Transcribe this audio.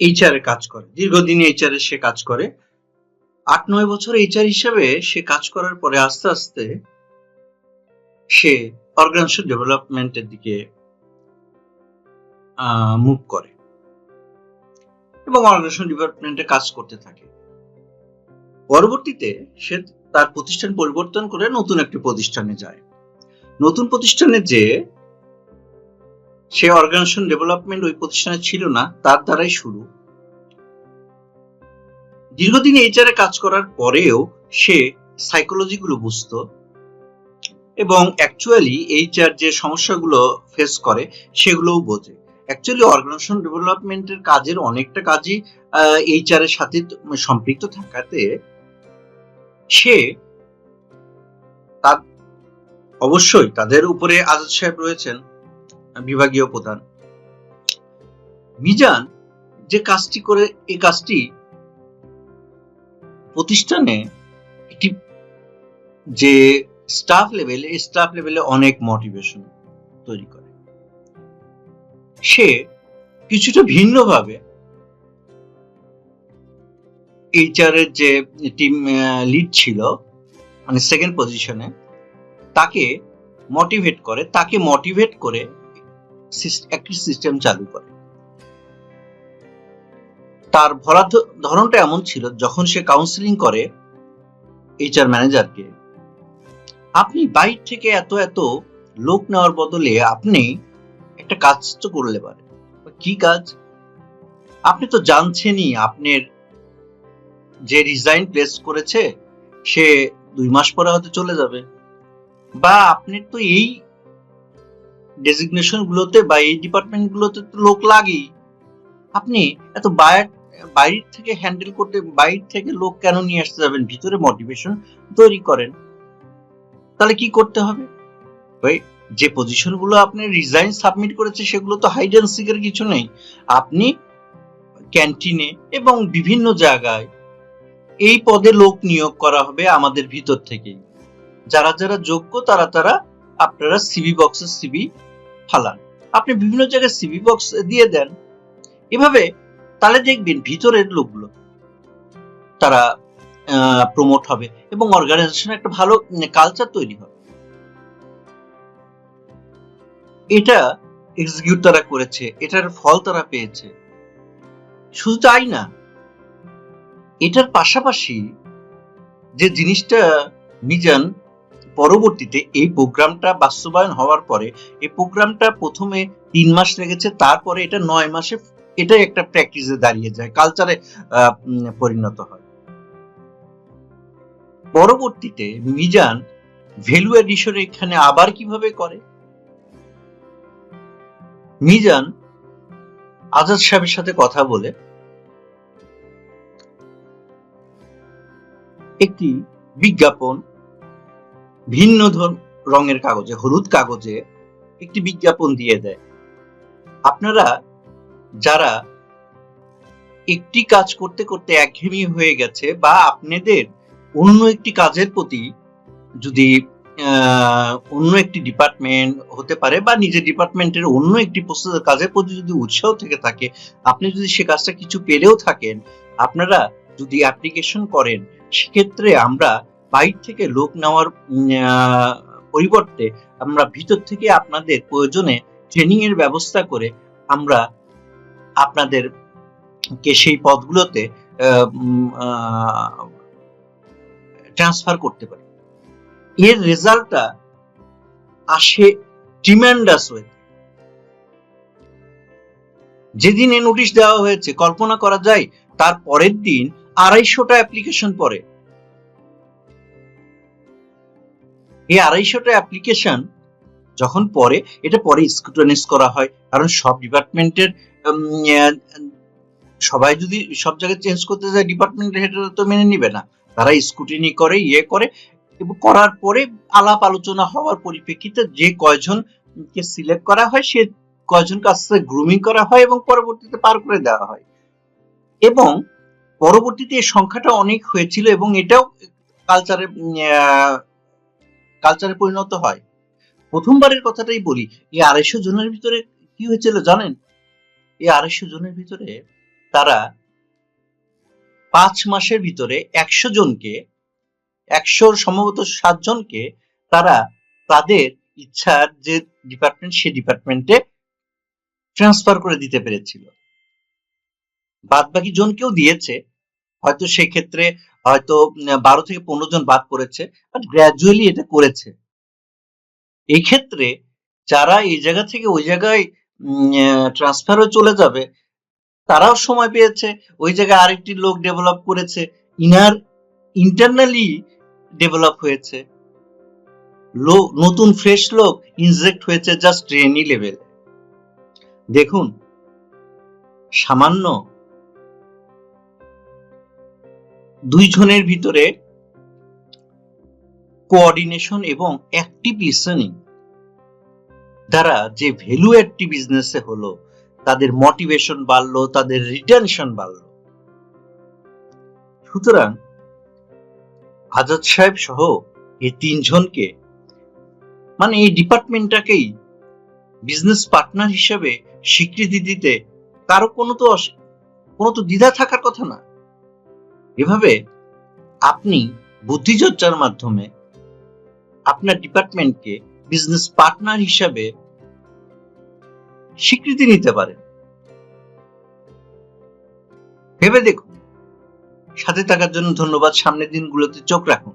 HR এ কাজ করে, দীর্ঘদিন এইচআর এ সে কাজ করে। 8-9 বছর এইচআর হিসেবে সে কাজ করার পরে আস্তে আস্তে সে অর্গানাইজেশন ডেভেলপমেন্টের দিকে মুভ করে এবং অর্গানাইজেশন ডেভেলপমেন্টে কাজ করতে থাকে। পরবর্তীতে সে তার প্রতিষ্ঠান পরিবর্তন করে নতুন একটি প্রতিষ্ঠানে যায়। নতুন প্রতিষ্ঠানে যে সে অর্গানাইজেশন ডেভেলপমেন্ট ওই প্রতিষ্ঠানে ছিল না, তার দ্বারাই শুরু। দীর্ঘদিন এইচআর এ কাজ করার পরেও সে সাইকোলজি গুলো বুঝতো এবং অ্যাকচুয়ালি এইচআর যে সমস্যাগুলো ফেস করে সেগুলোও বোঝে। অ্যাকচুয়ালি অর্গানাইজেশন ডেভেলপমেন্টের কাজের অনেকটা কাজই এইচআর এর সাথে সম্পৃক্ত থাকাতে সে তার অবশ্যই তাদের উপরে আজাদ সাহেব রয়েছেন বিভাগীয় প্রধান। মিজান যে কাজটি করে, এই কাজটি প্রতিষ্ঠানে একটি যে স্টাফ লেভেল, এই স্টাফ লেভেলে অনেক মোটিভেশন তৈরি করে। সে কিছুটা ভিন্নভাবে এইচআর এর যে টিম লিড ছিল, মানে সেকেন্ড পজিশনে, তাকে মোটিভেট করে একটি সিস্টেম চালু করে। তার ভরার ধরনটা এমন ছিল, যখন সে কাউন্সিলিং করে এইচআর ম্যানেজারকে, আপনি বাইরে থেকে এত লোক নেওয়ার বদলে আপনি একটা কাজ তো করলে পারেন। কি কাজ? আপনি তো জানছেনই আপনার যে রিজাইন প্লেস করেছে সে 2 মাস পরে হয়তো চলে যাবে, বা আপনি তো এই ডেজিগনেশন গুলোতে বা এই ডিপার্টমেন্ট গুলোতে তো লোক লাগেই, আপনি এত বাইরে থেকে হ্যান্ডেল করতে, বাইরে থেকে লোক কেন নিয়ে আসতে যাবেন? ভিতরে মোটিভেশন তৈরি করেন। তাহলে কি করতে হবে? ভাই, যে পজিশন গুলো আপনি রিজাইন সাবমিট করেছে সেগুলো তো হাইড এন্ড সিকের কিছু নেই। আপনি ক্যান্টিনে এবং বিভিন্ন জায়গায় এই পদে লোক নিয়োগ করা হবে আমাদের ভিতর থেকেই। যারা যারা যোগ্য তারা আপনারা সিভি বক্সে সিভি ফালান, আপনি বিভিন্ন জায়গায় সিভি বক্স দিয়ে দেন। এভাবে তাহলে দেখবেন ভিতরের লোকগুলো তারা প্রমোট হবে এবং অর্গানাইজেশনে একটা ভালো কালচার তৈরি হবে। এটা এক্সিকিউট তারা করেছে, এটার ফল তারা পেয়েছে। শুধু তাই না, এটার পাশাপাশি যে জিনিসটা মিজান পরবর্তীতে এই প্রোগ্রামটা বাস্তবায়ন হওয়ার পরে, এই প্রোগ্রামটা প্রথমে 3 মাস লেগেছে, তারপরে এটা 9 মাসে এটাই একটা প্র্যাকটিসে দাঁড়িয়ে যায়, কালচারে পরিণত হয়। পরবর্তীতে মিজান ভ্যালু এডিশন এখানে আবার কিভাবে করে? মিজান আজাদ সাহেবের সাথে কথা বলে একটি বিজ্ঞাপন ভিন্ন রঙের কাগজে, হলুদ কাগজে একটি বিজ্ঞাপন দিয়ে দেয়। আপনারা যারা একটি কাজ করতে করতে একঘেয়েমি হয়ে গেছে, বা আপনাদের অন্য একটি কাজের প্রতি যদি অন্য একটি ডিপার্টমেন্ট হতে পারে বা নিজের ডিপার্টমেন্টের অন্য একটি কাজের প্রতি যদি উৎসাহ থেকে থাকে, আপনি যদি সে কাজটা কিছু পেলেও থাকেন, আপনারা যদি অ্যাপ্লিকেশন করেন, সেক্ষেত্রে আমরা বাইরে থেকে লোক নেওয়ার পরিবর্তে আমরা ভিতর থেকে আপনাদের প্রয়োজনে ট্রেনিং এর ব্যবস্থা করে আমরা আপনাদেরকে সেই পদগুলোতে ট্রান্সফার করতে পারি। এর রেজাল্টটা আসে ট্রিমেন্ডাস ওয়ে। যেদিন এই নোটিশ দেওয়া হয়েছে, কল্পনা করা যায় তার পরের দিন 250টা অ্যাপ্লিকেশন পড়ে। এই 250টা অ্যাপ্লিকেশন যখন পড়ে, এটা পরে স্ক্রুটিনাইজ করা হয়, কারণ সব ডিপার্টমেন্টের সবাই যদি সব জায়গায় চেঞ্জ করতে যায়, ডিপার্টমেন্টের হেডরা তো মেনে নিবে না। তারা স্ক্রুটিনি করে, করে, এবং করার পরে আলাপ আলোচনা হওয়ার পরিপ্রেক্ষিতে যে কয়জনকে সিলেক্ট করা হয়, সে কয়জন কাছে গ্রুমিং করা হয় এবং পরবর্তীতে পার করে দেওয়া হয়। এবং পরবর্তীতে এই সংখ্যাটা অনেক হয়েছিল এবং এটাও কালচারে পরিণত হয়। প্রথমবারের কথাটাই বলি, এই 250 জনের ভিতরে কি হয়েছিল জানেন? এই 250 জনের ভিতরে তারা 5 মাসের ভিতরে 100 জনকে, 100 সম্ভবত 7 জনকে তারা তাদের ইচ্ছার যে ডিপার্টমেন্ট, সে ডিপার্টমেন্টে ট্রান্সফার করে দিতে পেরেছিল। বাদ বাকি জনকেও দিয়েছে, হয়তো সেই ক্ষেত্রে হয়তো 12 থেকে 15 জন বাদ পড়েছে, বাট গ্র্যাজুয়ালি এটা করেছে। এই ক্ষেত্রে যারা এই জায়গা থেকে ওই জায়গায় ট্রান্সফার হয়ে চলে যাবে, তারাও সময় পেয়েছে, ওই জায়গায় আরেকটি লোক ডেভেলপ করেছে, ইন্টারনালি ডেভেলপ হয়েছে, নতুন ফ্রেশ লোক ইনজেক্ট হয়েছে জাস্ট ট্রেনি লেভেল। দেখুন, সামান্য 2 জনের ভিতরে কোঅর্ডিনেশন এবং অ্যাক্টিভ লিসেনিং দ্বারা যে ভ্যালু অ্যাডটি বিজনেসে হলো, তাদের মোটিভেশন বাড়লো, তাদের রিটেনশন বাড়লো। সুতরাং আজাদ সাহেব সহ এই 3 জনকে, মানে এই ডিপার্টমেন্টটাকেই বিজনেস পার্টনার হিসেবে স্বীকৃতি দিতে কারো কোনো তো দ্বিধা থাকার কথা না। এভাবে আপনি বুদ্ধিচর্চার মাধ্যমে আপনার ডিপার্টমেন্টকে বিজনেস পার্টনার হিসেবে স্বীকৃতি নিতে পারেন। ভেবে দেখুন। সাথে থাকার জন্য ধন্যবাদ। সামনের দিনগুলোতে চোখ রাখুন।